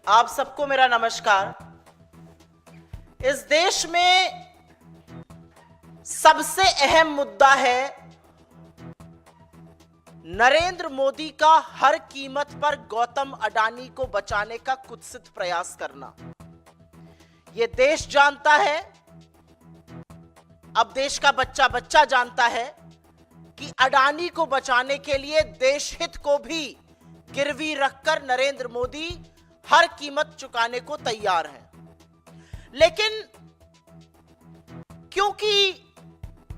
आप सबको मेरा नमस्कार। इस देश में सबसे अहम मुद्दा है नरेंद्र मोदी का हर कीमत पर गौतम अडानी को बचाने का कुत्सित प्रयास करना। यह देश जानता है, अब देश का बच्चा बच्चा जानता है कि अडानी को बचाने के लिए देश हित को भी गिरवी रखकर नरेंद्र मोदी हर कीमत चुकाने को तैयार है। लेकिन क्योंकि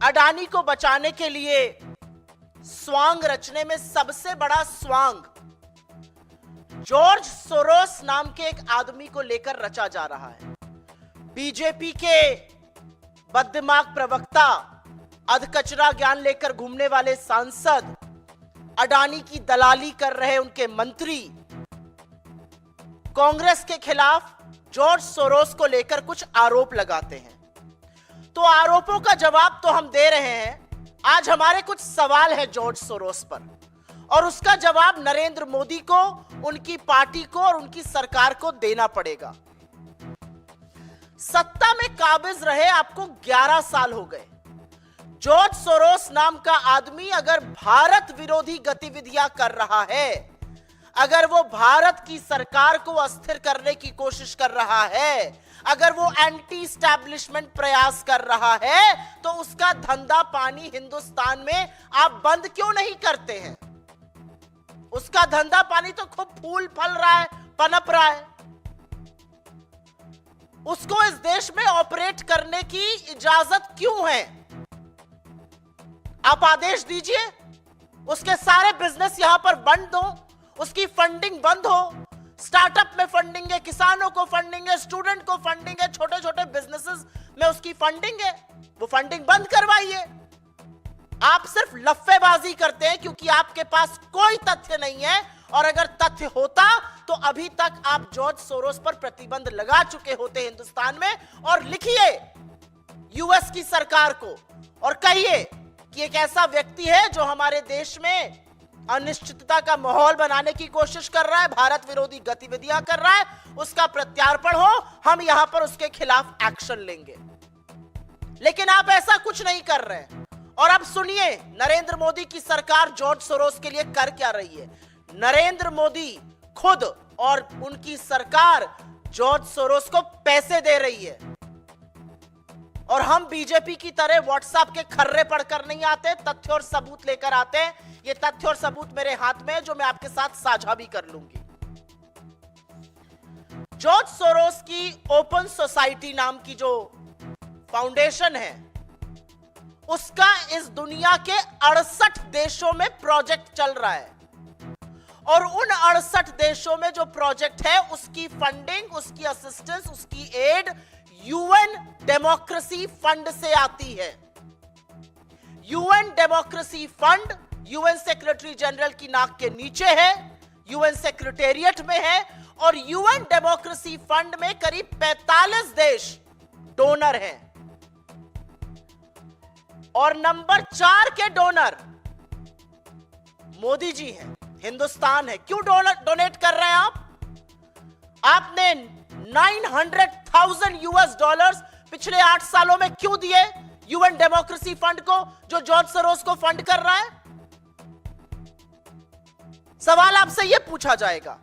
अडानी को बचाने के लिए स्वांग रचने में सबसे बड़ा स्वांग जॉर्ज सोरोस नाम के एक आदमी को लेकर रचा जा रहा है। बीजेपी के बददिमाग प्रवक्ता, अधकचरा ज्ञान लेकर घूमने वाले सांसद, अडानी की दलाली कर रहे उनके मंत्री कांग्रेस के खिलाफ जॉर्ज सोरोस को लेकर कुछ आरोप लगाते हैं। तो आरोपों का जवाब तो हम दे रहे हैं। आज हमारे कुछ सवाल है जॉर्ज सोरोस पर, और उसका जवाब नरेंद्र मोदी को, उनकी पार्टी को और उनकी सरकार को देना पड़ेगा। सत्ता में काबिज रहे आपको 11 साल हो गए। जॉर्ज सोरोस नाम का आदमी अगर भारत विरोधी गतिविधियां कर रहा है, अगर वो भारत की सरकार को अस्थिर करने की कोशिश कर रहा है, अगर वो एंटी एस्टैब्लिशमेंट प्रयास कर रहा है, तो उसका धंधा पानी हिंदुस्तान में आप बंद क्यों नहीं करते हैं? उसका धंधा पानी तो खूब फूल फल रहा है, पनप रहा है। उसको इस देश में ऑपरेट करने की इजाजत क्यों है? आप आदेश दीजिए, उसके सारे बिजनेस यहां पर बंद हो, उसकी फंडिंग बंद हो। स्टार्टअप में फंडिंग है, किसानों को फंडिंग है, स्टूडेंट को फंडिंग है, छोटे छोटे बिजनेसेस में उसकी फंडिंग है, वो फंडिंग बंद करवाइए। आप सिर्फ लफ्फेबाजी करते हैं क्योंकि आपके पास कोई तथ्य नहीं है, और अगर तथ्य होता तो अभी तक आप जॉर्ज सोरोस पर प्रतिबंध लगा चुके होते हिंदुस्तान में। और लिखिए यूएस की सरकार को और कहिए कि एक ऐसा व्यक्ति है जो हमारे देश में अनिश्चितता का माहौल बनाने की कोशिश कर रहा है, भारत विरोधी गतिविधियां कर रहा है, उसका प्रत्यार्पण हो, हम यहां पर उसके खिलाफ एक्शन लेंगे। लेकिन आप ऐसा कुछ नहीं कर रहे हैं। और अब सुनिए नरेंद्र मोदी की सरकार जॉर्ज सोरोस के लिए कर क्या रही है। नरेंद्र मोदी खुद और उनकी सरकार जॉर्ज सोरोस को पैसे दे रही है। और हम बीजेपी की तरह व्हाट्सएप के खर्रे पढ़कर नहीं आते, तथ्य और सबूत लेकर आते हैं। ये तथ्य और सबूत मेरे हाथ में है जो मैं आपके साथ साझा भी कर लूंगी। जॉर्ज सोरोस की ओपन सोसाइटी नाम की जो फाउंडेशन है, उसका इस दुनिया के 68 देशों में प्रोजेक्ट चल रहा है। और उन 68 देशों में जो प्रोजेक्ट है, उसकी फंडिंग, उसकी असिस्टेंस, उसकी एड यूएन डेमोक्रेसी फंड से आती है। UN democracy fund UN secretary general की नाक के नीचे है, यूएन सेक्रेटेरिएट में है, और यूएन डेमोक्रेसी फंड में करीब 45 देश डोनर हैं। और नंबर 4 के डोनर मोदी जी हैं, हिंदुस्तान है। क्यों डोनेट कर रहे हैं आप? आपने 900,000 यूएस डॉलर्स पिछले 8 सालों में क्यों दिए यूएन डेमोक्रेसी फंड को, जो जॉर्ज सोरोस को फंड कर रहा है? सवाल आपसे यह पूछा जाएगा।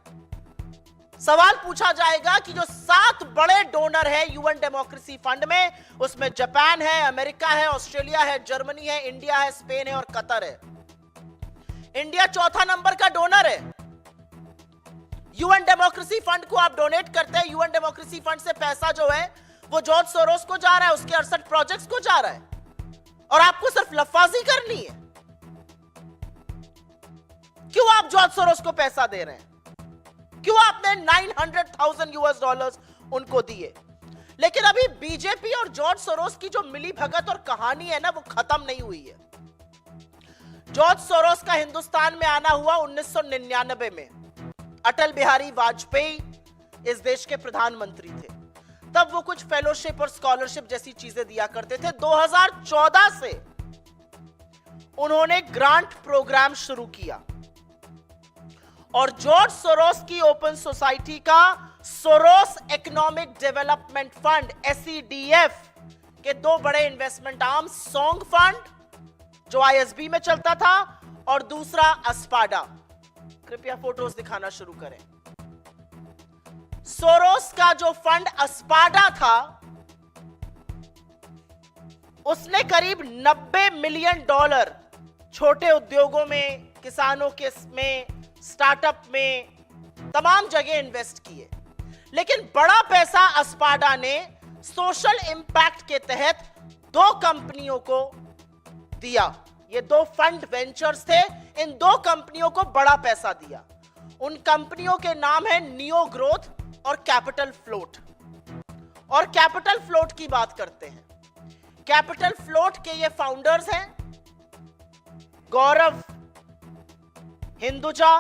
सवाल पूछा जाएगा कि जो 7 बड़े डोनर हैं यूएन डेमोक्रेसी फंड में, उसमें जापान है, अमेरिका है, ऑस्ट्रेलिया है, जर्मनी है, इंडिया है, स्पेन है और कतर है। इंडिया चौथा नंबर का डोनर है। यूएन डेमोक्रेसी फंड को आप डोनेट करते हैं। यूएन डेमोक्रेसी फंड से पैसा जो है वो जॉर्ज सोरोस को जा रहा है, उसके 68 प्रोजेक्ट्स को जा रहा है, और आपको सिर्फ लफ्फाजी करनी है। क्यों आप जॉर्ज सोरोस को पैसा दे रहे हैं? क्यों आपने 900,000 यूएस डॉलर्स उनको दिए? लेकिन अभी बीजेपी और जॉर्ज सोरोस की जो मिली भगत और कहानी है ना, वो खत्म नहीं हुई है। जॉर्ज सोरोस का हिंदुस्तान में आना हुआ 1999 में। अटल बिहारी वाजपेयी इस देश के प्रधानमंत्री थे। तब वो कुछ फेलोशिप और स्कॉलरशिप जैसी चीजें दिया करते थे। 2014 से उन्होंने ग्रांट प्रोग्राम शुरू किया और जॉर्ज सोरोस की ओपन सोसाइटी का Soros economic development fund SEDF के दो बड़े इन्वेस्टमेंट आर्म, सोंग फंड जो ISB में चलता था और दूसरा अस्पाडा। कृपया फोटोज दिखाना शुरू करें। सोरोस का जो फंड अस्पाडा था उसने करीब $90 मिलियन छोटे उद्योगों में, किसानों के में, स्टार्टअप में, तमाम जगह इन्वेस्ट किए। लेकिन बड़ा पैसा अस्पाडा ने सोशल इंपैक्ट के तहत दो कंपनियों को दिया। ये दो फंड वेंचर्स थे, इन दो कंपनियों को बड़ा पैसा दिया। उन कंपनियों के नाम है नियो ग्रोथ और कैपिटल फ्लोट। और कैपिटल फ्लोट की बात करते हैं। कैपिटल फ्लोट के ये फाउंडर्स हैं गौरव हिंदुजा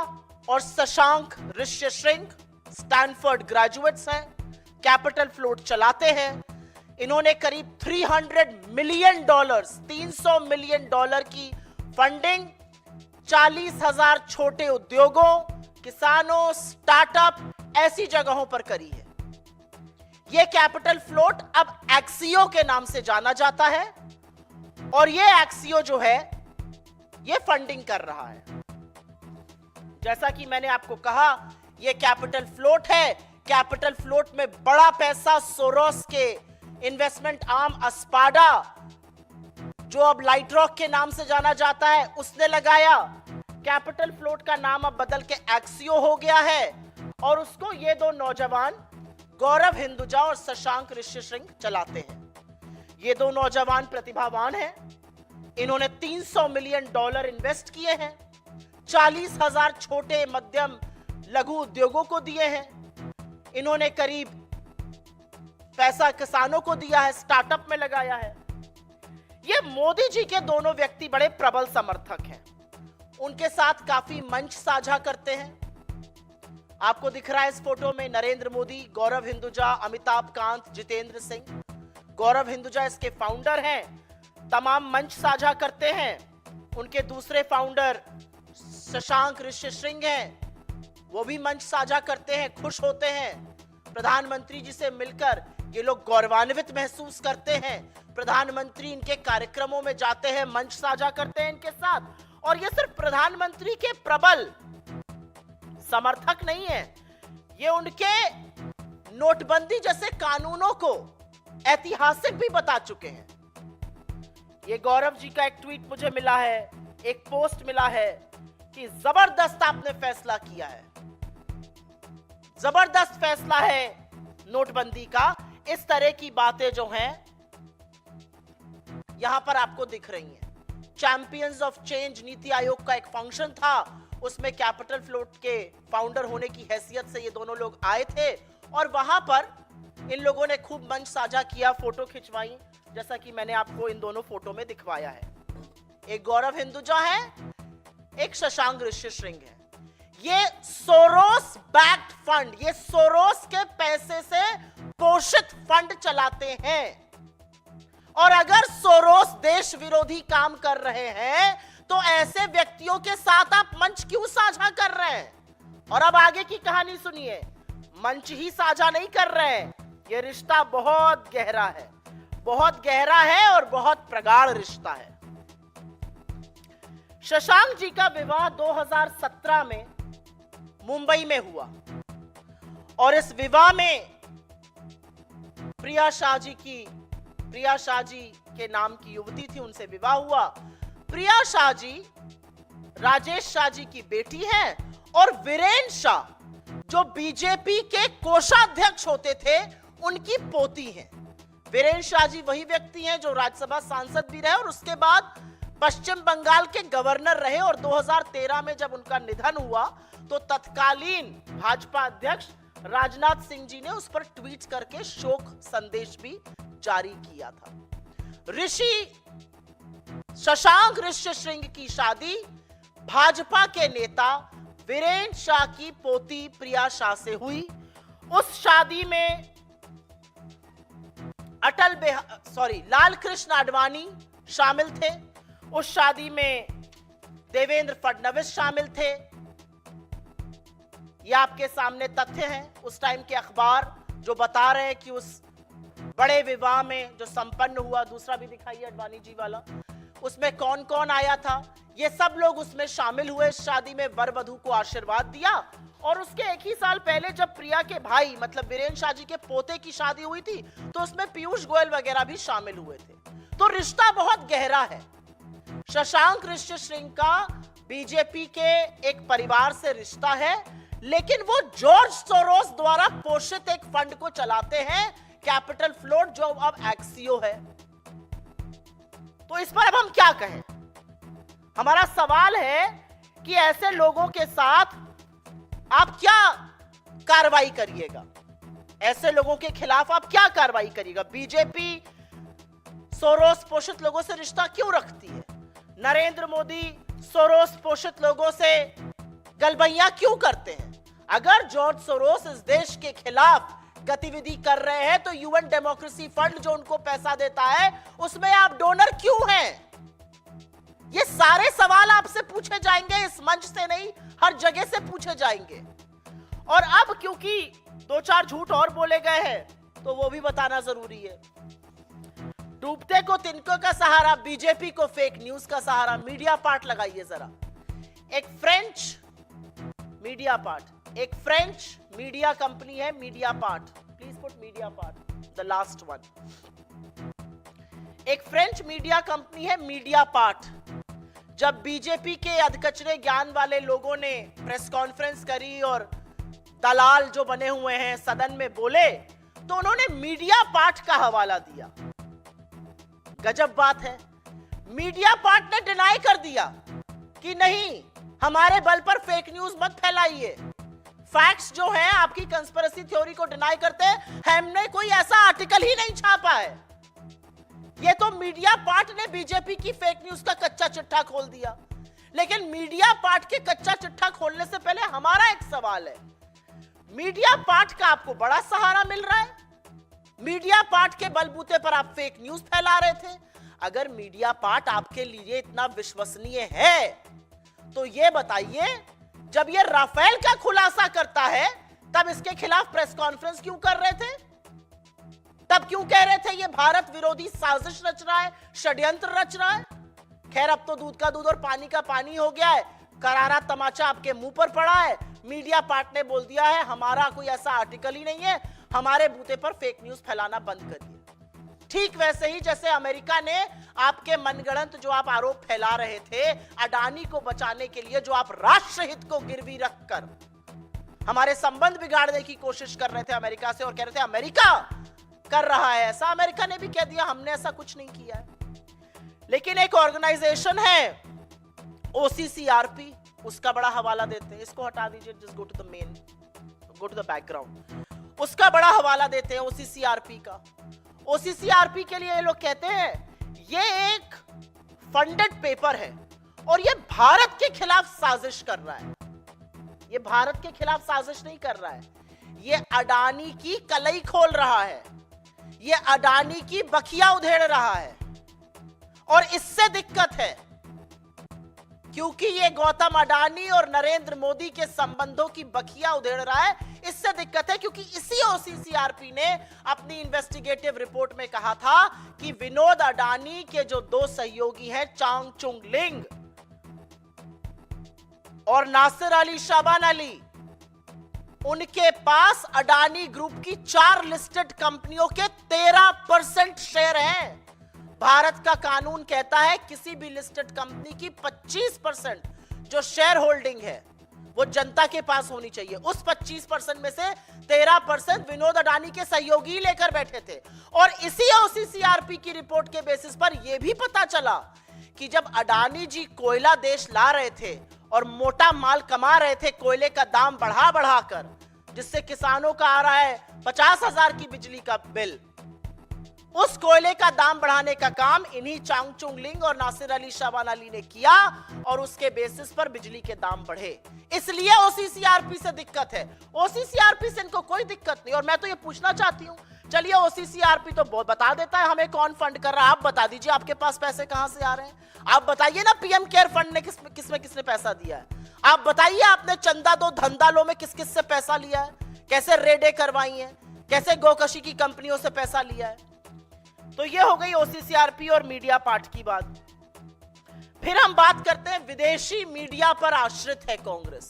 और शशांक ऋष्यशृंग, स्टैनफोर्ड ग्रेजुएट्स हैं, कैपिटल फ्लोट चलाते हैं। इन्होंने करीब $300 मिलियन, $300 मिलियन की फंडिंग 40,000 छोटे उद्योगों, किसानों, स्टार्टअप ऐसी जगहों पर करी है। यह कैपिटल फ्लोट अब एक्सियो के नाम से जाना जाता है और यह एक्सियो जो है यह फंडिंग कर रहा है। जैसा कि मैंने आपको कहा, यह कैपिटल फ्लोट है। कैपिटल फ्लोट में बड़ा पैसा सोरोस के इन्वेस्टमेंट आर्म अस्पाडा, जो अब लाइट रॉक के नाम से जाना जाता है, उसने लगाया। कैपिटल फ्लोट का नाम अब बदल के एक्सियो हो गया है और उसको ये दो नौजवान गौरव हिंदुजा और शशांक ऋष्यशृंग चलाते हैं। ये दो नौजवान प्रतिभावान हैं। इन्होंने $300 मिलियन इन्वेस्ट किए हैं, 40,000 छोटे मध्यम लघु उद्योगों को दिए हैं। इन्होंने करीब पैसा किसानों को दिया है, स्टार्टअप में लगाया है। ये मोदी जी के दोनों व्यक्ति बड़े प्रबल समर्थक हैं। उनके साथ काफी मंच साझा करते हैं। आपको दिख रहा है इस फोटो में नरेंद्र मोदी, गौरव हिंदुजा, अमिताभ कांत, जितेंद्र सिंह। गौरव हिंदुजा इसके फाउंडर हैं, तमाम मंच साझा करते हैं। उनके दूसरे फाउंडर शशांक ऋष्यशृंग हैं, वो भी मंच साझा करते हैं, खुश होते हैं। प्रधानमंत्री जी से मिलकर ये लोग गौरवान्वित महसूस करते हैं। प्रधानमंत्री इनके कार्यक्रमों में जाते हैं, मंच साझा करते हैं इनके साथ। और ये सिर्फ प्रधानमंत्री के प्रबल समर्थक नहीं है, ये उनके नोटबंदी जैसे कानूनों को ऐतिहासिक भी बता चुके हैं। ये गौरव जी का एक ट्वीट मुझे मिला है, एक पोस्ट मिला है कि जबरदस्त आपने फैसला किया है, जबरदस्त फैसला है नोटबंदी का। इस तरह की बातें जो हैं यहां पर आपको दिख रही हैं। Champions of change NITI Aayog का एक फंक्शन था, उसमें कैपिटल फ्लोट के फाउंडर होने की हैसियत से ये दोनों लोग आए थे और वहां पर इन लोगों ने खूब मंच साझा किया, फोटो खिंचवाई, जैसा कि मैंने आपको इन दोनों फोटो में दिखवाया है। एक गौरव हिंदुजा है, एक शशांक ऋष्यशृंग है। ये सोरोस बैक्ड फंड, ये सोरोस के पैसे से पोषित फंड चलाते हैं। और अगर सोरोस देश विरोधी काम कर रहे हैं तो ऐसे व्यक्तियों के साथ आप मंच क्यों साझा कर रहे हैं? और अब आगे की कहानी सुनिए। मंच ही साझा नहीं कर रहे हैं, यह रिश्ता बहुत गहरा है, बहुत गहरा है और बहुत प्रगाढ़ रिश्ता है। शशांक जी का विवाह 2017 में मुंबई में हुआ और इस विवाह में प्रिया शाह जी के नाम की युवती थी, उनसे विवाह हुआ। प्रिया शाह जी राजेश शाह जी की बेटी हैं और वीरेन शाह जो बीजेपी के कोषाध्यक्ष होते थे उनकी पोती हैं। वीरेन शाह जी वही व्यक्ति हैं जो राज्यसभा सांसद भी रहे और उसके बाद पश्चिम बंगाल के गवर्नर रहे। और 2013 में जब उनका निधन हुआ तो तत्कालीन भाजपा अध्यक्ष राजनाथ सिंह जी ने उस पर ट्वीट करके शोक संदेश भी जारी किया था। शशांक ऋष्यशृंग की शादी भाजपा के नेता वीरेन शाह की पोती प्रिया शाह से हुई। उस शादी में लाल कृष्ण आडवाणी शामिल थे। उस शादी में देवेंद्र फडणवीस शामिल थे। ये आपके सामने तथ्य हैं, उस टाइम के अखबार जो बता रहे हैं कि उस बड़े विवाह में जो संपन्न हुआ, दूसरा भी दिखाइए अडवाणी जी वाला, उसमें कौन कौन आया था, ये सब लोग उसमें शामिल हुए। शादी में वर वधू को आशीर्वाद दिया। और उसके एक ही साल पहले जब प्रिया के भाई मतलब वीरेंद्र शाह जी के पोते की शादी हुई थी, तो उसमें पीयूष गोयल वगैरह भी शामिल हुए थे। तो रिश्ता बहुत गहरा है। शशांक ऋषिशृंग का बीजेपी के एक परिवार से रिश्ता है, लेकिन वो जॉर्ज सोरोस द्वारा पोषित एक फंड को चलाते हैं, कैपिटल फ्लोट, जो अब एक्सियो है। तो इस पर अब हम क्या कहें? हमारा सवाल है कि ऐसे लोगों के साथ आप क्या कार्रवाई करिएगा? ऐसे लोगों के खिलाफ आप क्या कार्रवाई करिएगा? बीजेपी सोरोस पोषित लोगों से रिश्ता क्यों रखती है? नरेंद्र मोदी सोरोस पोषित लोगों से गलबैया क्यों करते हैं? अगर जॉर्ज सोरोस इस देश के खिलाफ गतिविधि कर रहे हैं, तो यूएन डेमोक्रेसी फंड जो उनको पैसा देता है, उसमें आप डोनर क्यों हैं? ये सारे सवाल आपसे पूछे जाएंगे, इस मंच से नहीं, हर जगह से पूछे जाएंगे। और अब क्योंकि दो चार झूठ और बोले गए हैं, तो वो भी बताना जरूरी है। डूबते को तिनकों का सहारा, बीजेपी को फेक न्यूज का सहारा। मीडिया पार्ट लगाइए जरा। एक फ्रेंच मीडिया पार्ट, एक फ्रेंच मीडिया कंपनी है media part. Please put media part, the last one. एक फ्रेंच मीडिया कंपनी है मीडिया पार्ट। जब बीजेपी के अधकचरे ज्ञान वाले लोगों ने प्रेस कॉन्फ्रेंस करी और दलाल जो बने हुए हैं सदन में बोले, तो उन्होंने मीडिया पार्ट का हवाला दिया। गजब बात है। मीडिया पार्ट ने डिनाई कर दिया कि नहीं, हमारे बल पर फेक न्यूज मत फैलाइए। फैक्ट्स जो हैं आपकी कंस्पिरेसी थ्योरी को डिनाई करते हैं, हमने कोई ऐसा आर्टिकल ही नहीं छापा है। ये तो मीडिया पार्ट ने बीजेपी की फेक न्यूज का कच्चा चिट्ठा खोल दिया। लेकिन मीडिया पार्ट के कच्चा चिट्ठा खोलने से पहले हमारा एक सवाल है, मीडिया पार्ट का आपको बड़ा सहारा मिल रहा है, मीडिया पार्ट के बलबूते पर आप फेक न्यूज फैला रहे थे। अगर मीडिया पार्ट आपके लिए इतना विश्वसनीय है, तो ये बताइए, जब ये राफेल का खुलासा करता है, तब इसके खिलाफ प्रेस कॉन्फ्रेंस क्यों कर रहे थे? तब क्यों कह रहे थे ये भारत विरोधी साजिश रच रहा है, षड्यंत्र रच रहा है? खैर, अब तो दूध का दूध और पानी का पानी हो गया है। करारा तमाचा आपके मुंह पर पड़ा है। मीडिया पार्ट ने बोल दिया है, हमारा कोई ऐसा आर्टिकल ही नहीं है, हमारे बूते पर फेक न्यूज फैलाना बंद करिए। ठीक वैसे ही जैसे अमेरिका ने आपके मनगढ़ंत जो आप आरोप फैला रहे थे अडानी को बचाने के लिए, जो आप राष्ट्रहित को गिरवी रखकर हमारे संबंध बिगाड़ने की कोशिश कर रहे थे अमेरिका से, और कह रहे थे अमेरिका कर रहा है ऐसा, अमेरिका ने भी कह दिया हमने ऐसा कुछ नहीं किया है। लेकिन एक ऑर्गेनाइजेशन है ओसीसीआरपी, उसका बड़ा हवाला देते हैं। इसको हटा दीजिए, just go to the main, go to the background. उसका बड़ा हवाला देते हैं ओसीसीआरपी का। ओसीसीआरपी के लिए ये लोग कहते हैं ये एक फंडेड पेपर है और ये भारत के खिलाफ साजिश कर रहा है। ये भारत के खिलाफ साजिश नहीं कर रहा है, ये अडानी की कलई खोल रहा है, ये अडानी की बखिया उधेड़ रहा है। और इससे दिक्कत है क्योंकि ये गौतम अडानी और नरेंद्र मोदी के संबंधों की बखिया उधेड़ रहा है। इससे दिक्कत है क्योंकि इसी ओसीसीआरपी ने अपनी इन्वेस्टिगेटिव रिपोर्ट में कहा था कि विनोद अडानी के जो दो सहयोगी हैं, चांगचुंग लिंग और नासिर अली शाबान अली, उनके पास अडानी ग्रुप की 4 लिस्टेड कंपनियों के 13% शेयर हैं। भारत का कानून कहता है किसी भी लिस्टेड कंपनी की 25% जो शेयर होल्डिंग है वो जनता के पास होनी चाहिए। उस 25% में से 13% विनोद अडानी के सहयोगी लेकर बैठे थे। और इसी ओसीसीआरपी की रिपोर्ट के बेसिस पर यह भी पता चला कि जब अडानी जी कोयला देश ला रहे थे और मोटा माल कमा रहे थे कोयले का दाम बढ़ा बढ़ाकर, जिससे किसानों का आ रहा है 50,000 की बिजली का बिल, उस कोयले का दाम बढ़ाने का काम इन्हीं चांगचुंग लिंग और नासिर अली शाबान अली ने किया और उसके बेसिस पर बिजली के दाम बढ़े। इसलिए ओसीसीआरपी से दिक्कत है। ओसीसीआरपी से इनको कोई दिक्कत नहीं। और मैं तो ये पूछना चाहती हूं, चलिए ओसीसीआरपी तो बता देता है हमें कौन फंड कर रहा है, आप बता दीजिए आपके पास पैसे कहां से आ रहे हैं। आप बताइए ना पीएम केयर फंड ने किसने पैसा दिया है। आप बताइए, आपने चंदा दो धंधा लो में किस किस से पैसा लिया है, कैसे रेडें करवाई हैं, कैसे गोकशी की कंपनियों से पैसा लिया है। तो ये हो गई ओसीसीआरपी और मीडिया पार्ट की बात। फिर हम बात करते हैं विदेशी मीडिया पर आश्रित है कांग्रेस।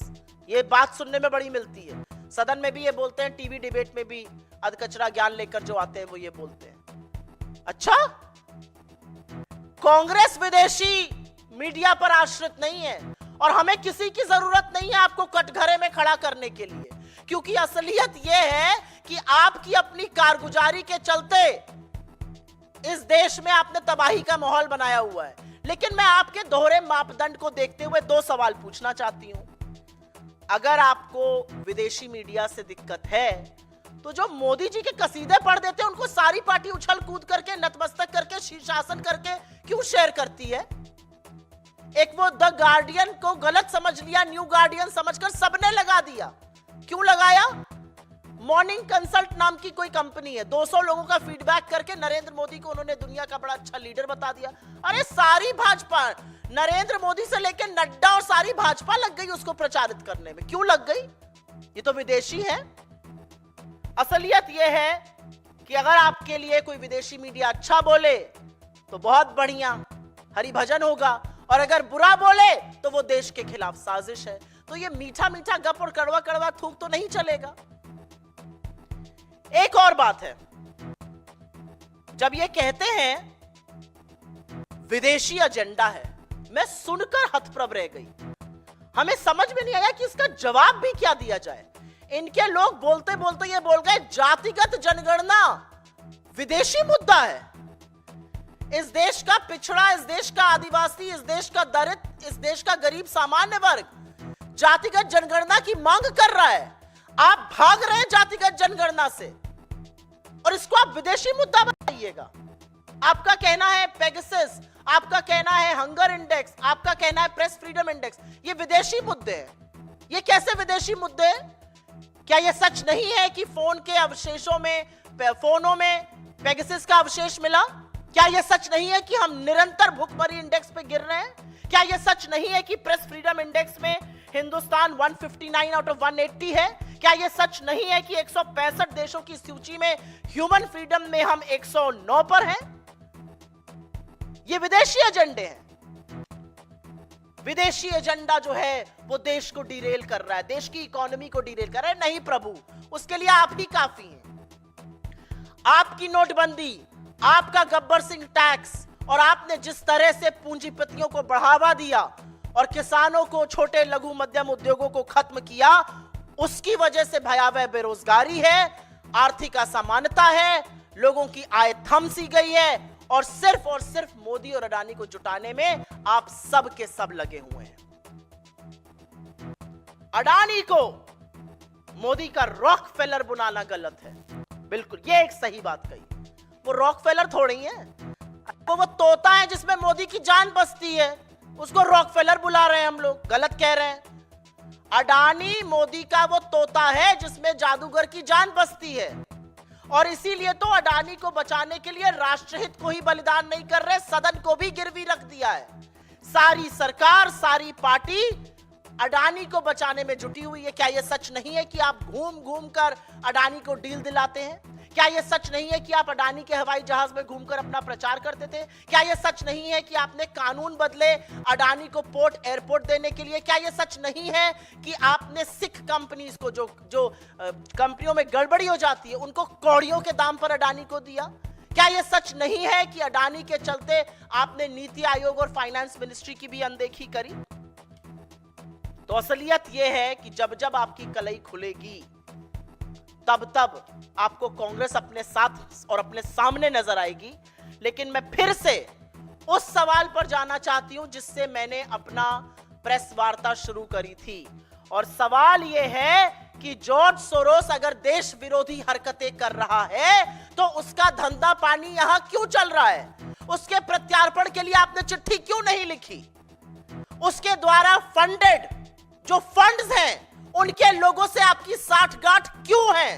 ये बात सुनने में बड़ी मिलती है, सदन में भी ये बोलते हैं, टीवी डिबेट में भी अधकचरा ज्ञान लेकर जो आते हैं वो ये बोलते हैं। अच्छा, कांग्रेस विदेशी मीडिया पर आश्रित नहीं है और हमें किसी की जरूरत नहीं है आपको कटघरे में खड़ा करने के लिए, क्योंकि असलियत यह है कि आपकी अपनी कारगुजारी के चलते इस देश में आपने तबाही का माहौल बनाया हुआ है। लेकिन मैं आपके दोहरे मापदंड को देखते हुए दो सवाल पूछना चाहती हूं। अगर आपको विदेशी मीडिया से दिक्कत है तो जो मोदी जी के कसीदे पढ़ देते हैं उनको सारी पार्टी उछल कूद करके, नतमस्तक करके, शीर्षासन करके क्यों शेयर करती है? एक वो द गार्डियन को गलत समझ लिया, न्यू गार्डियन समझकर सबने लगा दिया। क्यों लगाया? मॉर्निंग कंसल्ट नाम की कोई कंपनी है, 200 लोगों का फीडबैक करके नरेंद्र मोदी को उन्होंने दुनिया का बड़ा अच्छा लीडर बता दिया। अरे सारी भाजपा, नरेंद्र मोदी से लेकर नड्डा और सारी भाजपा लग गई उसको प्रचारित करने में। क्यों लग गई? ये तो विदेशी है। असलियत यह है कि अगर आपके लिए कोई विदेशी मीडिया अच्छा बोले तो बहुत बढ़िया, हरिभजन होगा, और अगर बुरा बोले तो वो देश के खिलाफ साजिश है। तो ये मीठा मीठा गप और कड़वा कड़वा थूक तो नहीं चलेगा। एक और बात है, जब ये कहते हैं विदेशी एजेंडा है, मैं सुनकर हतप्रभ रह गई। हमें समझ में नहीं आया कि इसका जवाब भी क्या दिया जाए। इनके लोग बोलते बोलते ये बोल गए जातिगत जनगणना विदेशी मुद्दा है। इस देश का पिछड़ा, इस देश का आदिवासी, इस देश का दलित, इस देश का गरीब सामान्य वर्ग जातिगत जनगणना की मांग कर रहा है। आप भाग रहे हैं जातिगत जनगणना से और इसको आप विदेशी मुद्दा बनाइएगा। आपका कहना है पेगासस, आपका कहना है हंगर इंडेक्स, आपका कहना है प्रेस फ्रीडम इंडेक्स, ये विदेशी मुद्दे हैं। ये कैसे विदेशी मुद्दे हैं? क्या ये सच नहीं है कि फोन के अवशेषों में, फोनों में पेगासस का अवशेष मिला? क्या यह सच नहीं है कि हम निरंतर भुखमरी इंडेक्स पे गिर रहे हैं? क्या यह सच नहीं है कि प्रेस फ्रीडम इंडेक्स में हिंदुस्तान 159 आउट ऑफ 180 है? क्या यह सच नहीं है कि 165 देशों की सूची में ह्यूमन फ्रीडम में हम 109 पर हैं? ये विदेशी एजेंडे हैं। विदेशी एजेंडा जो है वो देश को डिरेल कर रहा है, देश की इकोनॉमी को डिरेल कर रहा है। नहीं प्रभु, उसके लिए आप ही काफी हैं। आपकी नोटबंदी, आपका गब्बर सिंह टैक्स और आपने जिस तरह से पूंजीपतियों को बढ़ावा दिया और किसानों को, छोटे लघु मध्यम उद्योगों को खत्म किया, उसकी वजह से भयावह बेरोजगारी है, आर्थिक असमानता है, लोगों की आय थम सी गई है और सिर्फ मोदी और अडानी को जुटाने में आप सब के सब लगे हुए हैं। अडानी को मोदी का रॉकफेलर बुलाना गलत है। बिल्कुल, ये एक सही बात कही। वो रॉकफेलर थोड़ी है, वो तोता है जिसमें मोदी की जान बसती है, उसको रॉकफेलर बुला रहे हैं हम लोग। गलत कह रहे हैं। अडानी मोदी का वो तोता है जिसमें जादूगर की जान बसती है, और इसीलिए तो अडानी को बचाने के लिए राष्ट्रहित को ही बलिदान नहीं कर रहे, सदन को भी गिरवी रख दिया है। सारी सरकार, सारी पार्टी अडानी को बचाने में जुटी हुई है। क्या यह सच नहीं है कि आप घूम घूम कर अडानी को डील दिलाते हैं? क्या यह सच नहीं है कि आप अडानी के हवाई जहाज में घूमकर अपना प्रचार करते थे? क्या यह सच नहीं है कि आपने कानून बदले अडानी को पोर्ट, एयरपोर्ट देने के लिए? क्या यह सच नहीं है कि आपने सिख कंपनीज को, जो कंपनियों में गड़बड़ी हो जाती है, उनको कौड़ियों के दाम पर अडानी को दिया? क्या यह सच नहीं है कि अडानी के चलते आपने नीति आयोग और फाइनेंस मिनिस्ट्री की भी अनदेखी करी? तो असलियत यह है कि जब जब आपकी कलई खुलेगी तब तब आपको कांग्रेस अपने साथ और अपने सामने नजर आएगी। लेकिन मैं फिर से उस सवाल पर जाना चाहती हूं जिससे मैंने अपना प्रेस वार्ता शुरू करी थी, और सवाल यह है कि जॉर्ज सोरोस अगर देश विरोधी हरकतें कर रहा है तो उसका धंधा पानी यहां क्यों चल रहा है? उसके प्रत्यार्पण के लिए आपने चिट्ठी क्यों नहीं लिखी? उसके द्वारा फंडेड जो फंड्स हैं उनके लोगों से आपकी साठगांठ क्यों है?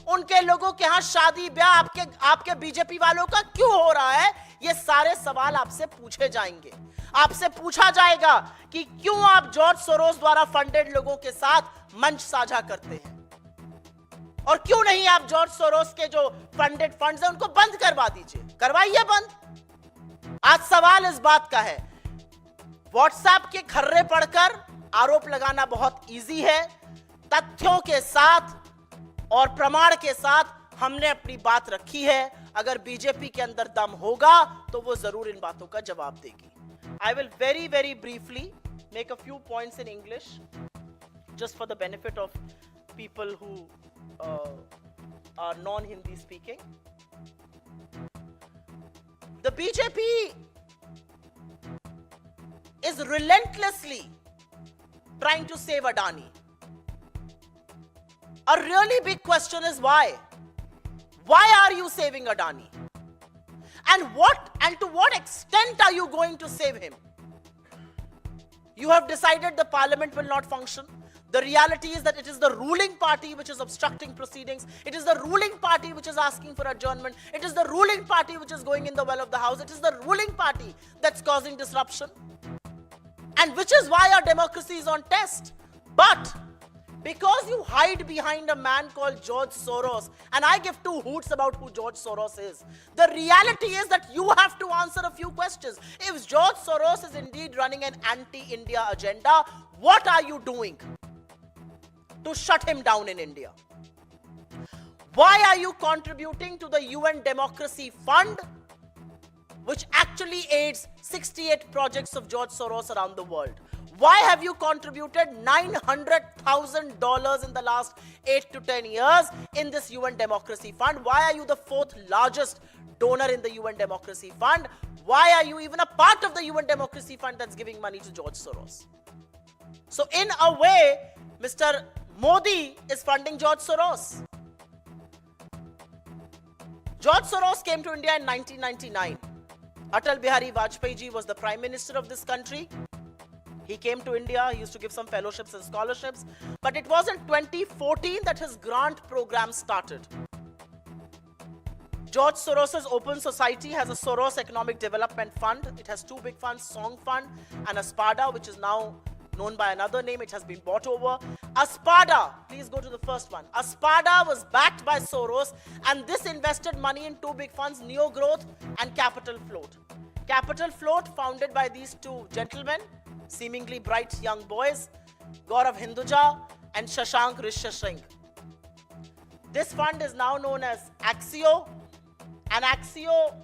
उनके लोगों के यहां शादी ब्याह आपके बीजेपी वालों का क्यों हो रहा है? ये सारे सवाल आपसे पूछे जाएंगे। आपसे पूछा जाएगा कि क्यों आप जॉर्ज सोरोस द्वारा फंडेड लोगों के साथ मंच साझा करते हैं, और क्यों नहीं आप जॉर्ज सोरोस के जो फंडेड फंड्स हैं उनको बंद करवा दीजिए, करवाइए बंद। आज सवाल इस बात का है, व्हाट्सएप के खर्रे पढ़कर आरोप लगाना बहुत इजी है, तथ्यों के साथ और प्रमाण के साथ हमने अपनी बात रखी है। अगर बीजेपी के अंदर दम होगा तो वो जरूर इन बातों का जवाब देगी। I will very briefly make a few points in English just for the benefit of people who are non-Hindi speaking. The BJP is relentlessly trying to save Adani. A really big question is why? Why are you saving Adani? And to what extent are you going to save him? You have decided the parliament will not function. The reality is that it is the ruling party which is obstructing proceedings. It is the ruling party which is asking for adjournment. It is the ruling party which is going in the well of the house. It is the ruling party that's causing disruption. And which is why our democracy is on test. But because you hide behind a man called George Soros, and I give two hoots about who George Soros is, the reality is that you have to answer a few questions. If George Soros is indeed running an anti-India agenda, what are you doing to shut him down in India? Why are you contributing to the UN Democracy Fund, which actually aids 68 projects of George Soros around the world? Why have you contributed $900,000 in the last 8 to 10 years in this UN Democracy Fund? Why are you the fourth largest donor in the UN Democracy Fund? Why are you even a part of the UN Democracy Fund that's giving money to George Soros? So in a way, Mr. Modi is funding George Soros. George Soros came to India in 1999. Atal Bihari Vajpayee ji was the Prime Minister of this country. He came to India, he used to give some fellowships and scholarships. But it was in 2014 that his grant program started. George Soros's Open Society has a Soros Economic Development Fund. It has two big funds, Song Fund and Aspada, which is now known by another name. It has been bought over. Aspada, please go to the first one. Aspada was backed by Soros, and this invested money in two big funds, Neo Growth and Capital Float. Capital Float, founded by these two gentlemen, seemingly bright young boys, Gaurav Hinduja and Shashank Rishyasinghe. This fund is now known as Axio, and Axio,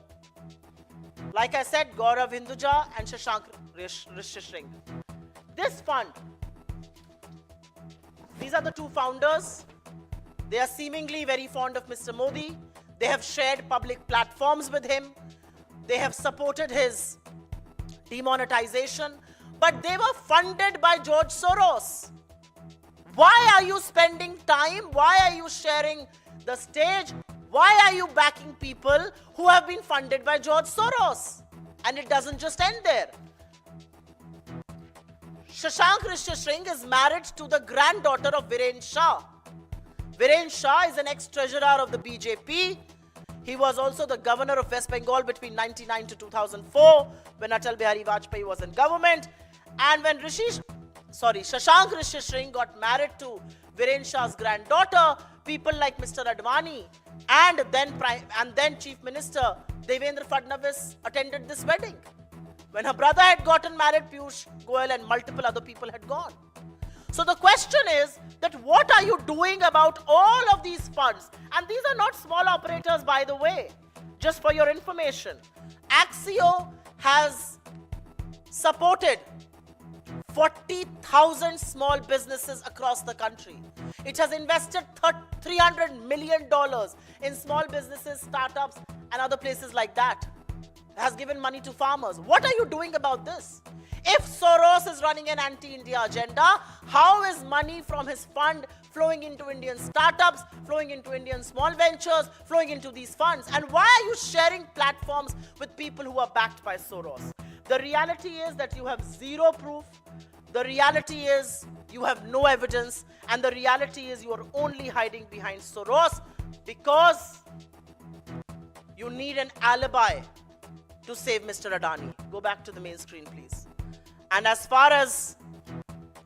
like I said, Gaurav Hinduja and Shashank Rishyasinghe. This fund, these are the two founders. They are seemingly very fond of Mr. Modi. They have shared public platforms with him. They have supported his demonetization. But they were funded by George Soros. Why are you spending time? Why are you sharing the stage? Why are you backing people who have been funded by George Soros? And it doesn't just end there. Shashank Rishyasinghe is married to the granddaughter of Viren Shah. Viren Shah is an ex-treasurer of the BJP. He was also the governor of West Bengal between 1999 to 2004 when Atal Bihari Vajpayee was in government. And when Shashank Rishyasinghe got married to Viren Shah's granddaughter, people like Mr. Advani and then Chief Minister Devendra Fadnavis attended this wedding. When her brother had gotten married, Piyush Goyal and multiple other people had gone. So the question is that what are you doing about all of these funds? And these are not small operators, by the way, just for your information. Axio has supported 40,000 small businesses across the country. It has invested $300 million in small businesses, startups, and other places like that. It has given money to farmers. What are you doing about this? If Soros is running an anti-India agenda, how is money from his fund flowing into Indian startups, flowing into Indian small ventures, flowing into these funds? And why are you sharing platforms with people who are backed by Soros? The reality is that you have zero proof. The reality is you have no evidence. And the reality is you are only hiding behind Soros because you need an alibi to save Mr. Adani. Go back to the main screen, please. And as far as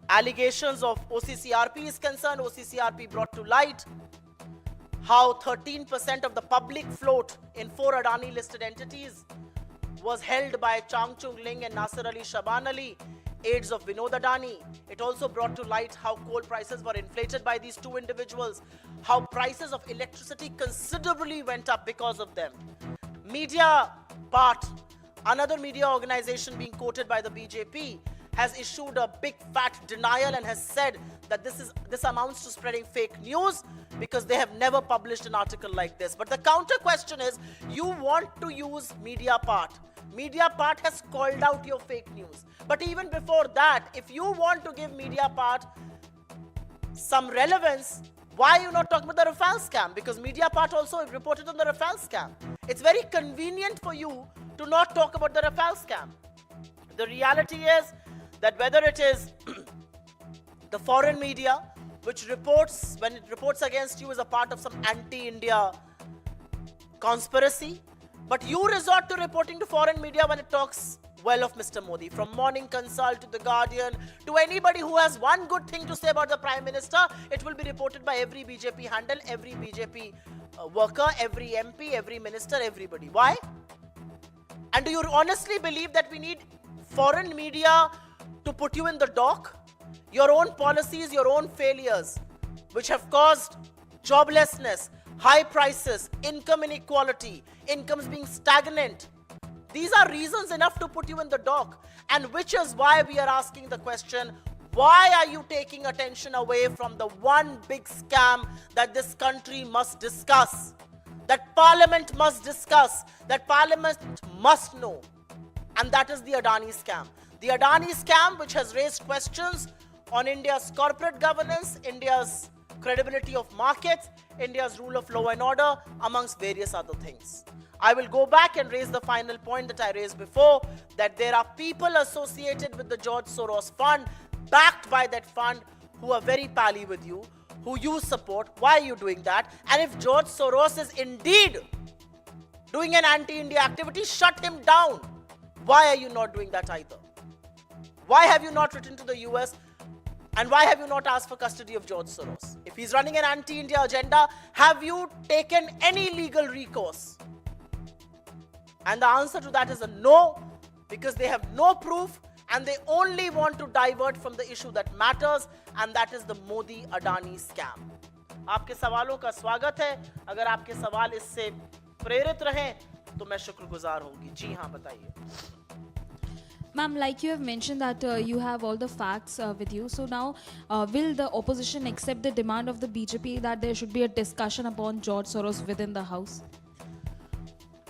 allegations of OCCRP is concerned, OCCRP brought to light how 13% of the public float in 4 Adani listed entities was held by Chang Chung Ling and Nasir Ali Shaban Ali, aides of Vinod Adani. It also brought to light how coal prices were inflated by these 2 individuals, how prices of electricity considerably went up because of them. Media Part, another media organization being quoted by the BJP, has issued a big fat denial and has said that this amounts to spreading fake news because they have never published an article like this. But the counter question is, you want to use Media Part. Media Part has called out your fake news. But even before that, if you want to give Media Part some relevance, why are you not talking about the Rafale scam? Because Media Part also reported on the Rafale scam. It's very convenient for you to not talk about the Rafale scam. The reality is that whether it is the foreign media, which reports, when it reports against you, is a part of some anti-India conspiracy, but you resort to reporting to foreign media when it talks well of Mr. Modi. From Morning Consult to The Guardian, to anybody who has one good thing to say about the Prime Minister, it will be reported by every BJP handle, every BJP worker, every MP, every minister, everybody. Why? And do you honestly believe that we need foreign media to put you in the dock? Your own policies, your own failures, which have caused joblessness, high prices, income inequality, incomes being stagnant. These are reasons enough to put you in the dock. And which is why we are asking the question, why are you taking attention away from the one big scam that this country must discuss, that Parliament must discuss, that Parliament must know? And that is the Adani scam. The Adani scam, which has raised questions on India's corporate governance, India's credibility of markets, India's rule of law and order, amongst various other things. I will go back and raise the final point that I raised before, that there are people associated with the George Soros fund, backed by that fund, who are very pally with you, who you support. Why are you doing that? And if George Soros is indeed doing an anti-India activity, shut him down. Why are you not doing that either? Why have you not written to the US? And why have you not asked for custody of George Soros? If he's running an anti-India agenda, have you taken any legal recourse? And the answer to that is a no, because they have no proof and they only want to divert from the issue that matters, and that is the Modi-Adani scam. आपके सवालों का स्वागत है. अगर आपके सवाल इससे प्रेरित रहें तो मैं शुक्रगुजार होंगी. जी हाँ, बताइए. Ma'am, like you have mentioned that you have all the facts with you. So now, will the opposition accept the demand of the BJP that there should be a discussion upon George Soros within the House?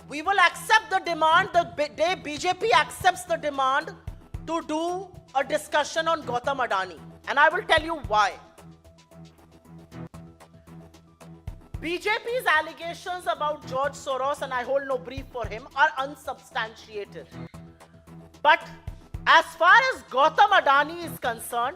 We will accept the demand the day BJP accepts the demand to do a discussion on Gautam Adani. And I will tell you why. BJP's allegations about George Soros, and I hold no brief for him, are unsubstantiated. But as far as Gautam Adani is concerned,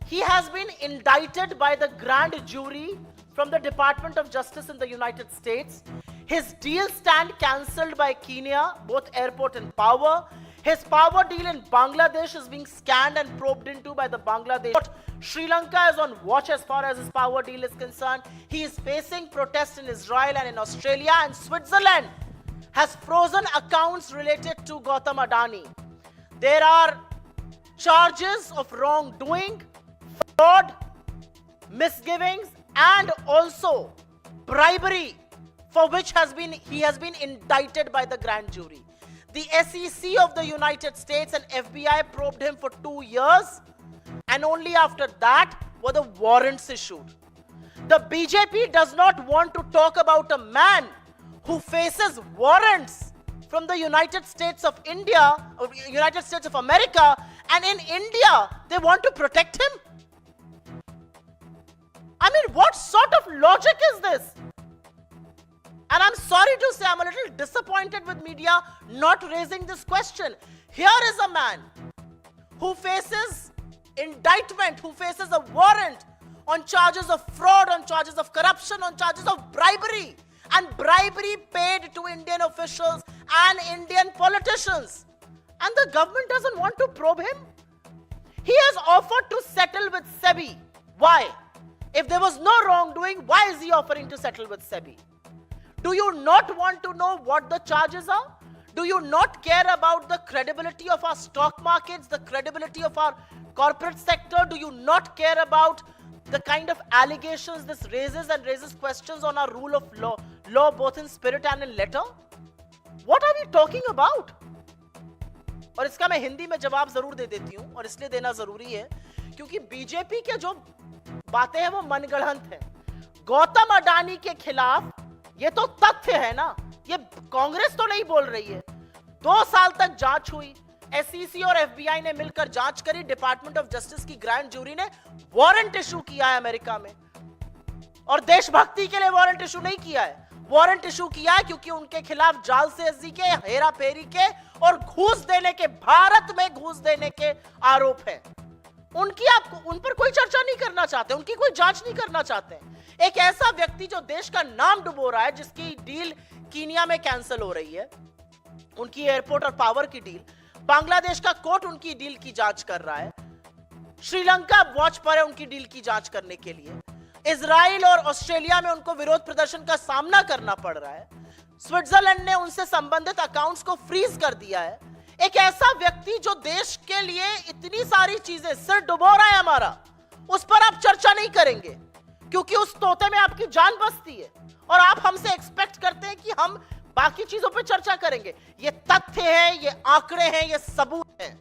he has been indicted by the grand jury from the Department of Justice in the United States. His deal stand cancelled by Kenya, both airport and power. His power deal in Bangladesh is being scanned and probed into by the Bangladesh. Sri Lanka is on watch as far as his power deal is concerned. He is facing protests in Israel and in Australia, and Switzerland has frozen accounts related to Gautam Adani. There are charges of wrongdoing, fraud, misgivings, and also bribery, for which he has been indicted by the grand jury. The SEC of the United States and FBI probed him for 2 years, and only after that were the warrants issued. The BJP does not want to talk about a man who faces warrants from the United States of India, or United States of America, and in India they want to protect him. I mean, what sort of logic is this? And I'm sorry to say, I'm a little disappointed with media not raising this question. Here is a man who faces indictment, who faces a warrant on charges of fraud, on charges of corruption, on charges of bribery, and bribery paid to Indian officials and Indian politicians. And the government doesn't want to probe him. He has offered to settle with SEBI. Why? If there was no wrongdoing, why is he offering to settle with SEBI? Do you not want to know what the charges are? Do you not care about the credibility of our stock markets, the credibility of our corporate sector? Do you not care about the kind of allegations this raises and raises questions on our rule of law both in spirit and in letter? What are we talking about? और इसका मैं हिंदी में जवाब जरूर दे देती हूं, और इसलिए देना जरूरी है क्योंकि बीजेपी के जो बातें हैं वो मनगढ़ंत हैं। गौतम अडानी के खिलाफ ये तो तथ्य है ना, ये कांग्रेस तो नहीं बोल रही है। 2 साल तक जांच हुई, एसईसी और एफबीआई ने मिलकर जांच करी, डिपार्टमेंट ऑफ जस्टिस की ग्रैंड जूरी ने वारंट इशू किया है अमेरिका में, और देशभक्ति के लिए वारंट इशू नहीं किया है। वारंट इशू किया है क्योंकि उनके खिलाफ जालसाजी के, हेरा फेरी के और घूस देने के, भारत में घूस देने के आरोप हैं। उन पर कोई चर्चा नहीं करना चाहते, उनकी कोई जांच नहीं करना चाहते। एक ऐसा व्यक्ति जो देश का नाम डुबो रहा है, जिसकी डील कीनिया में कैंसिल हो रही है, उनकी एयरपोर्ट और पावर की डील, बांग्लादेश का कोर्ट उनकी डील की जांच कर रहा है, श्रीलंका वॉच पर है उनकी डील की जांच करने के लिए, इजराइल और ऑस्ट्रेलिया में उनको विरोध प्रदर्शन का सामना करना पड़ रहा है, स्विट्जरलैंड ने उनसे संबंधित अकाउंट्स को फ्रीज कर दिया है। एक ऐसा व्यक्ति जो देश के लिए इतनी सारी चीजें, सिर डुबो रहा है हमारा, उस पर आप चर्चा नहीं करेंगे क्योंकि उस तोते में आपकी जान बसती है, और आप हमसे एक्सपेक्ट करते हैं कि हम बाकी चीजों पर चर्चा करेंगे। ये तथ्य है, ये आंकड़े हैं, ये सबूत हैं,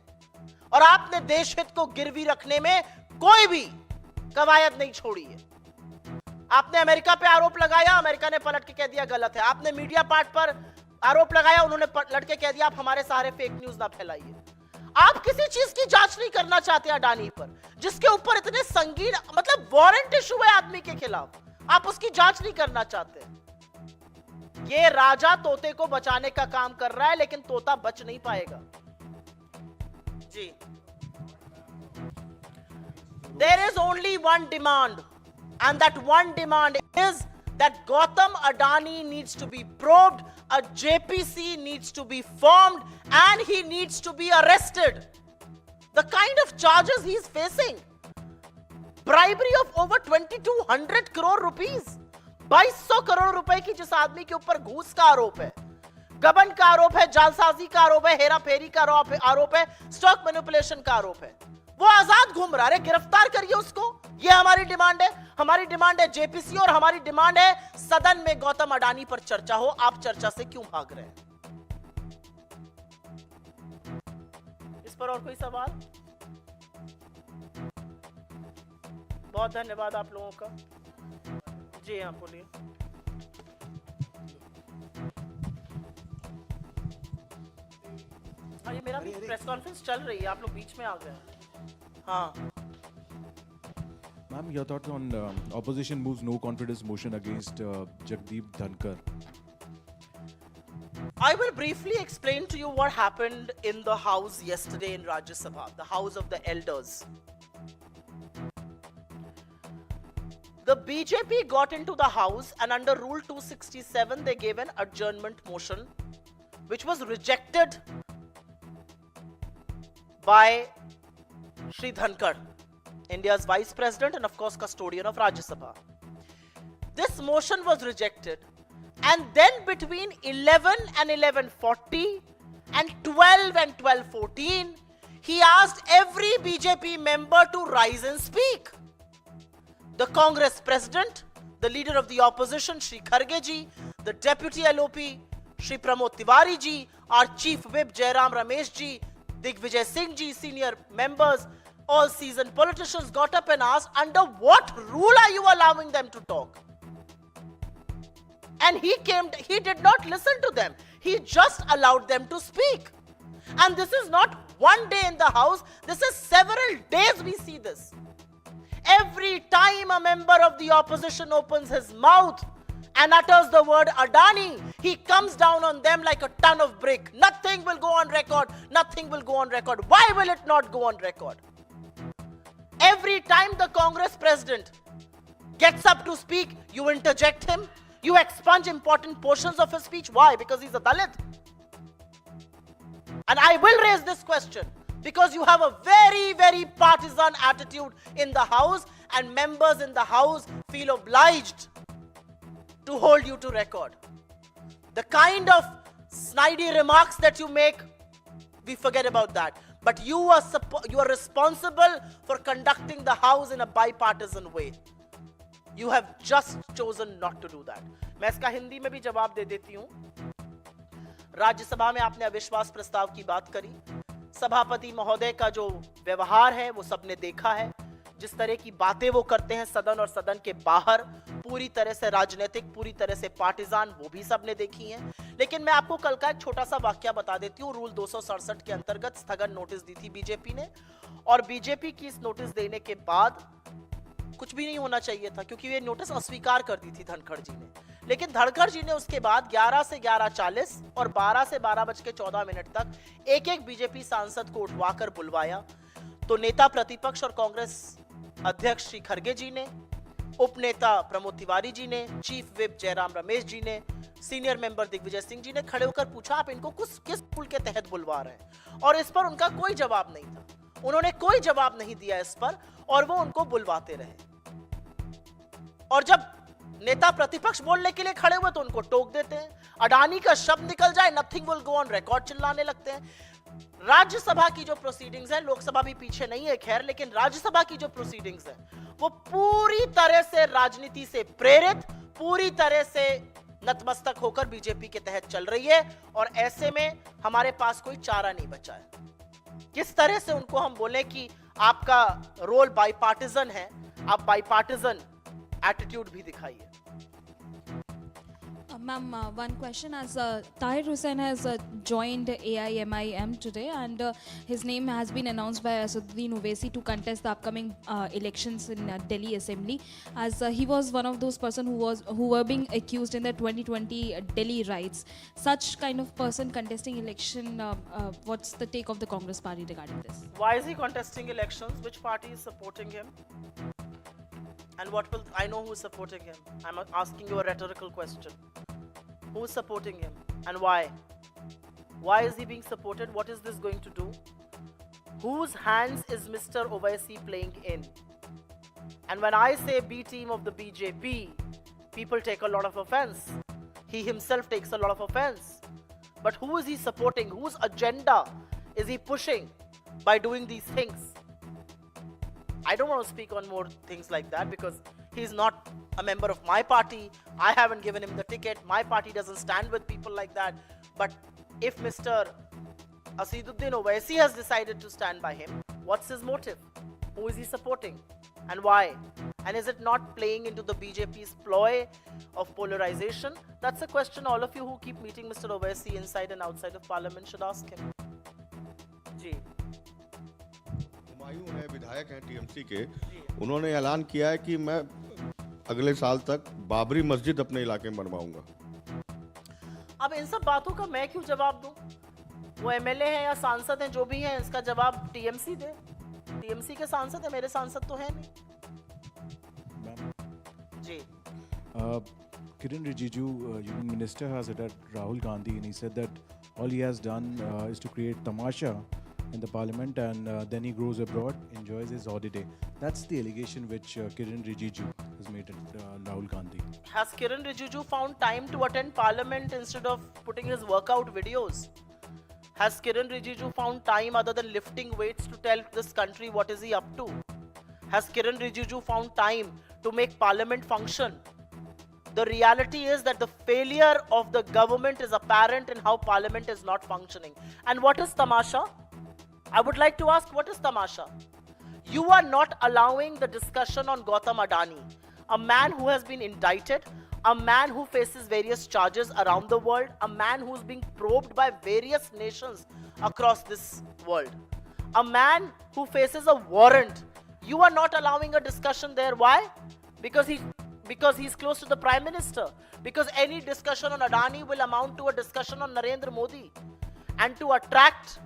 और आपने देश हित को गिरवी रखने में कोई भी कवायद नहीं छोड़ी है। आपने अमेरिका पे आरोप लगाया, अमेरिका ने पलट के कह दिया गलत है। आपने मीडिया पार्ट पर आरोप लगाया, उन्होंने पलट के कह दिया आप हमारे सहारे फेक न्यूज ना फैलाइए। आप किसी चीज की जांच नहीं करना चाहते अडानी पर, जिसके ऊपर इतने संगीन, मतलब वारंट इशू है आदमी के खिलाफ, आप उसकी जांच नहीं करना चाहते। ये राजा तोते को बचाने का काम कर रहा है, लेकिन तोता बच नहीं पाएगा जी। There is only one demand, and that one demand is that Gautam Adani needs to be probed, a JPC needs to be formed, and he needs to be arrested. The kind of charges he is facing, bribery of over 2200 crore rupees, 2200 crore रुपए की जिस आदमी के ऊपर घूस का आरोप है, गबन का आरोप है, जालसाजी का आरोप है, हेरा फेरी का आरोप है, स्टॉक मैनिपुलेशन का आरोप है, वो आजाद घूम रहा है। गिरफ्तार करिए उसको, ये हमारी डिमांड है। हमारी डिमांड है जेपीसी, और हमारी डिमांड है सदन में गौतम अडानी पर चर्चा हो। आप चर्चा से क्यों भाग रहे हैं? इस पर और कोई सवाल? बहुत धन्यवाद आप लोगों का। जी हाँ, बोलिए। ये मेरा भी प्रेस कॉन्फ्रेंस चल रही है, आप लोग बीच में आ गए। हाँ Ma'am, your thoughts on opposition moves no confidence motion against Jagdeep Dhankar? I will briefly explain to you what happened in the house yesterday in Rajya Sabha, the house of the elders. The BJP got into the house, and under Rule 267 they gave an adjournment motion which was rejected by Shri Dhankar, India's Vice President and of course custodian of Rajya Sabha. This motion was rejected, and then between 11 and 11:40 and 12 and 12:14, he asked every BJP member to rise and speak. The Congress President, the leader of the opposition, Shri Kharge ji, the Deputy LOP, Shri Pramod Tiwari ji, our Chief Whip Jairam Ramesh ji, Digvijay Singh ji, senior members, all seasoned politicians got up and asked, under what rule are you allowing them to talk? And he did not listen to them. He just allowed them to speak. And this is not one day in the house, this is several days we see this. Every time a member of the opposition opens his mouth and utters the word Adani, he comes down on them like a ton of brick. Nothing will go on record. Nothing will go on record. Why will it not go on record? Every time the Congress president gets up to speak, you interject him. You expunge important portions of his speech. Why? Because he's a Dalit. And I will raise this question because you have a very, very partisan attitude in the House, and members in the House feel obliged to hold you to record. The kind of snidey remarks that you make, we forget about that. But you are responsible for conducting the House in a bipartisan way. You have just chosen not to do that. मैं इसका हिंदी में भी जवाब दे देती हूं. राज्यसभा में आपने अविश्वास प्रस्ताव की बात करी. सभापति महोदय का जो व्यवहार है वो सबने देखा है. जिस तरह की बातें वो करते हैं सदन और सदन के बाहर, पूरी तरह से राजनीतिक, पूरी तरह से पार्टिजान, वो भी सबने देखी हैं. लेकिन मैं आपको कल का एक छोटा सा वाक्य बता देती हूँ. रूल 267 के अंतर्गत स्थगन नोटिस दी थी बीजेपी ने, और बीजेपी की इस नोटिस देने के बाद कुछ भी नहीं होना चाहिए था, क्योंकि ये नोटिस अस्वीकार कर दी थी धनखड़ जी ने. लेकिन धनखड़ जी ने उसके बाद 11 से 11:40 और 12 से 12:14 तक एक एक बीजेपी सांसद को उठवाकर बुलवाया. तो नेता प्रतिपक्ष और कांग्रेस अध्यक्ष श्री खड़गे जी ने, उपनेता प्रमोद तिवारी जी ने, चीफ विप जयराम रमेश जी ने, सीनियर मेंबर दिग्विजय सिंह जी ने खड़े होकर पूछा आप इनको किस रूल के तहत बुलवा रहे हैं, और इस पर उनका कोई जवाब नहीं था. उन्होंने कोई जवाब नहीं दिया इस पर, और वो उनको बुलवाते रहे. और जब नेता प्रतिपक्ष बोलने के लिए खड़े हुए तो उनको टोक देते हैं. अडानी का शब्द निकल जाए, nothing will go on record चिल्लाने लगते हैं. राज्यसभा की जो प्रोसीडिंग्स है, लोकसभा भी पीछे नहीं है खैर, लेकिन राज्यसभा की जो प्रोसीडिंग्स है वो पूरी तरह से राजनीति से प्रेरित, पूरी तरह से नतमस्तक होकर बीजेपी के तहत चल रही है. और ऐसे में हमारे पास कोई चारा नहीं बचा है. किस तरह से उनको हम बोले कि आपका रोल बाइपार्टिजन है, आप बाइपार्टिजन एटीट्यूड भी दिखाइए. Ma'am, one question, as Tahir Hussain has joined AIMIM today, and his name has been announced by Asaduddin Owaisi to contest the upcoming elections in Delhi Assembly, as he was one of those person who were being accused in the 2020 Delhi riots. Such kind of person contesting election, what's the take of the Congress party regarding this? Why is he contesting elections? Which party is supporting him? And what will I know who is supporting him? I'm asking you a rhetorical question. Who is supporting him and why? Why is he being supported? What is this going to do? Whose hands is Mr. Owaisi playing in? And when I say B team of the BJP, people take a lot of offense. He himself takes a lot of offense. But who is he supporting? Whose agenda is he pushing by doing these things? I don't want to speak on more things like that because he's not a member of my party. I haven't given him the ticket. My party doesn't stand with people like that. But if Mr. Asaduddin Owaisi has decided to stand by him, what's his motive? Who is he supporting? And why? And is it not playing into the BJP's ploy of polarization? That's a question all of you who keep meeting Mr. Owaisi inside and outside of parliament should ask him. जी. हुमायूं है, विधायक हैं TMC के. उन्होंने ऐलान किया है कि मैं अगले साल तक बाबरी मस्जिद अपने इलाके में बनवाऊंगा. अब इन सब बातों का मैं क्यों जवाब दूं? वो एमएलए हैं या सांसद हैं, जो भी हैं, इसका जवाब टीएमसी दे. टीएमसी के सांसद हैं, मेरे सांसद तो हैं नहीं. जी. Kiren Rijiju, Union Minister, has attacked Rahul Gandhi, and he said that all he has done is to create tamasha in the parliament, and then he goes abroad, enjoys his holiday. That's the allegation which Kiren Rijiju has made at Rahul Gandhi. Has Kiren Rijiju found time to attend parliament instead of putting his workout videos? Has Kiren Rijiju found time other than lifting weights to tell this country what is he up to? Has Kiren Rijiju found time to make parliament function? The reality is that the failure of the government is apparent in how parliament is not functioning. And what is tamasha? I would like to ask, what is tamasha? You are not allowing the discussion on Gautam Adani, a man who has been indicted, a man who faces various charges around the world, a man who's being probed by various nations across this world, a man who faces a warrant. You are not allowing a discussion there. Why? Because he's close to the Prime Minister. Because any discussion on Adani will amount to a discussion on Narendra Modi. And to attract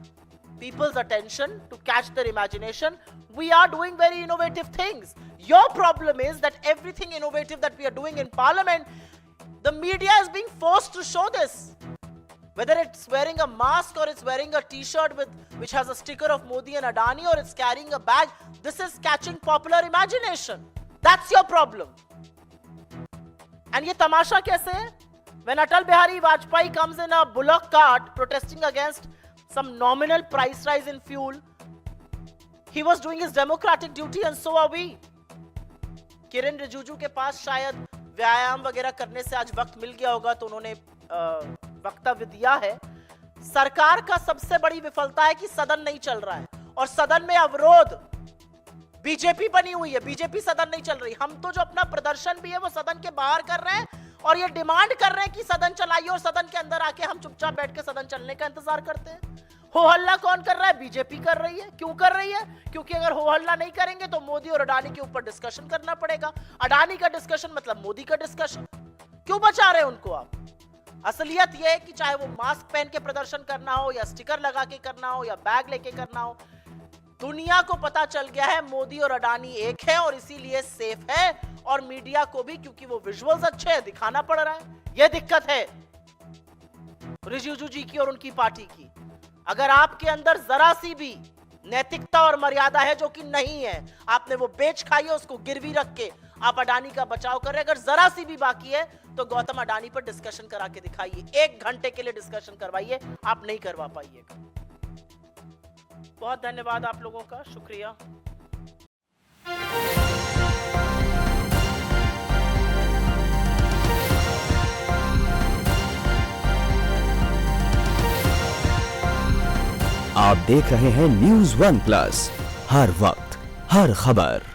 people's attention, to catch their imagination, we are doing very innovative things. Your problem is that everything innovative that we are doing in Parliament, the media is being forced to show this. whether it's wearing a mask or it's wearing a t-shirt which has a sticker of Modi and Adani, or it's carrying a bag, this is catching popular imagination. That's your problem. And ये तमाशा कैसे है? When Atal Bihari Vajpayee comes in a bullock cart protesting against some nominal price rise in fuel, he was doing his democratic duty and so are we. किरण रिजिजू के पास शायद व्यायाम वगैरह करने से आज वक्त मिल गया होगा, तो उन्होंने वक्तव्य दिया है। सरकार का सबसे बड़ी विफलता है कि सदन नहीं चल रहा है और सदन में अवरोध बीजेपी बनी हुई है, बीजेपी सदन नहीं चल रही। हम तो जो अपना प्रदर्शन भी है वो सदन के बाहर कर रहे हैं और ये डिमांड कर रहे हैं कि सदन चलाइए, और सदन के अंदर आके हम चुपचाप बैठ के सदन चलने का इंतजार करते हैं। हो हल्ला कौन कर रहा है? बीजेपी कर रही है। क्यों कर रही है? क्योंकि अगर हो हल्ला नहीं करेंगे तो मोदी और अडानी के ऊपर डिस्कशन करना पड़ेगा। अडानी का डिस्कशन मतलब मोदी का डिस्कशन। क्यों बचा रहे हैं उनको आप? असलियत यह है कि चाहे वो मास्क पहन के प्रदर्शन करना हो या स्टिकर लगा के करना हो या बैग लेके करना हो, दुनिया को पता चल गया है मोदी और अडानी एक है और इसीलिए सेफ है, और मीडिया को भी, क्योंकि वो विजुअल्स अच्छे हैं, दिखाना पड़ रहा है। यह दिक्कत है रिजिजू जी की और उनकी पार्टी की। अगर आपके अंदर जरा सी भी नैतिकता और मर्यादा है, जो कि नहीं है, आपने वो बेच खाई है, उसको गिरवी रख के आप अडानी का बचाव कर रहे हैं। अगर जरा सी भी बाकी है तो गौतम अडानी पर डिस्कशन करा के दिखाइए। 1 घंटे के लिए डिस्कशन करवाइए, आप नहीं करवा पाइएगा। बहुत धन्यवाद आप लोगों का, शुक्रिया। आप देख रहे हैं न्यूज़ 1 प्लस, हर वक्त हर खबर।